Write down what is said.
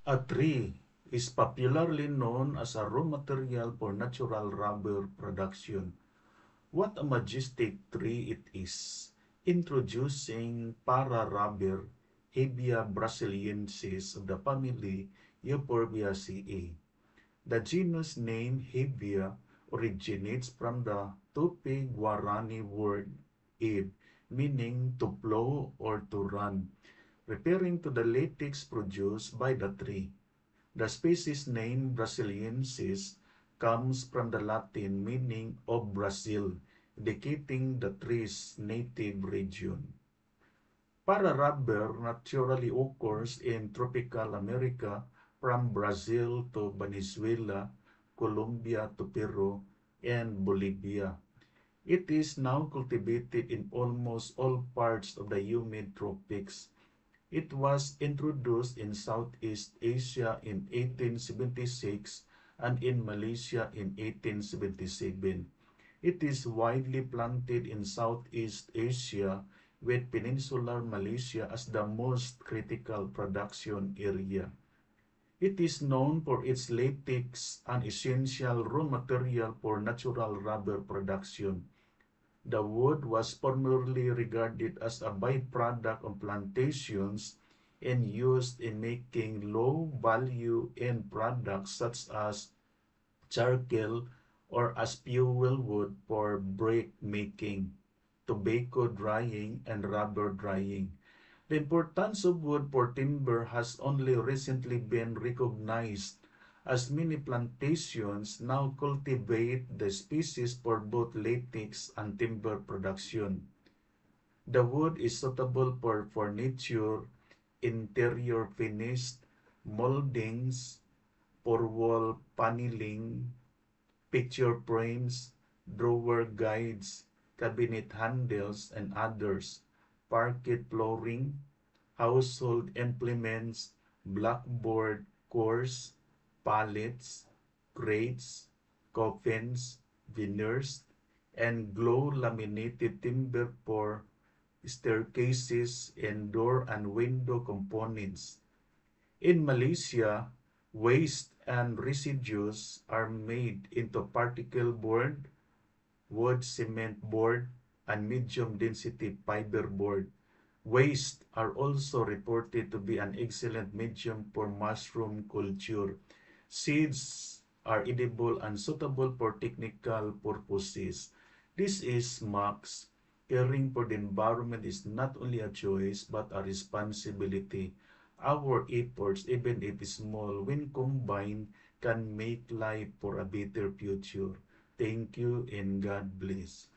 A tree is popularly known as a raw material for natural rubber production. What a majestic tree it is! Introducing Para rubber, Hevea brasiliensis of the family Euphorbiaceae. The genus name Hevea originates from the Tupi-Guarani word "ib", meaning to plow or to run, referring to the latex produced by the tree. The species name Brasiliensis comes from the Latin meaning of Brazil, indicating the tree's native region. Para rubber naturally occurs in tropical America from Brazil to Venezuela, Colombia to Peru, and Bolivia. It is now cultivated in almost all parts of the humid tropics. It was introduced in Southeast Asia in 1876 and in Malaysia in 1877. It is widely planted in Southeast Asia, with peninsular Malaysia as the most critical production area. It is known for its latex, an essential raw material for natural rubber production. The wood was formerly regarded as a byproduct of plantations and used in making low-value end products such as charcoal or as fuel wood for brick making, tobacco drying, and rubber drying. The importance of wood for timber has only recently been recognized, as many plantations now cultivate the species for both latex and timber production. The wood is suitable for furniture, interior finish, moldings, for wall paneling, picture frames, drawer guides, cabinet handles, and others, parquet flooring, household implements, blackboard cores, pallets, crates, coffins, veneers, and glow-laminated timber for staircases and door and window components. In Malaysia, waste and residues are made into particle board, wood cement board, and medium-density fiber board. Waste are also reported to be an excellent medium for mushroom culture. Seeds are edible and suitable for technical purposes. This is Max. Caring for the environment is not only a choice but a responsibility. Our efforts, even if small, when combined, can make life for a better future. Thank you and God bless.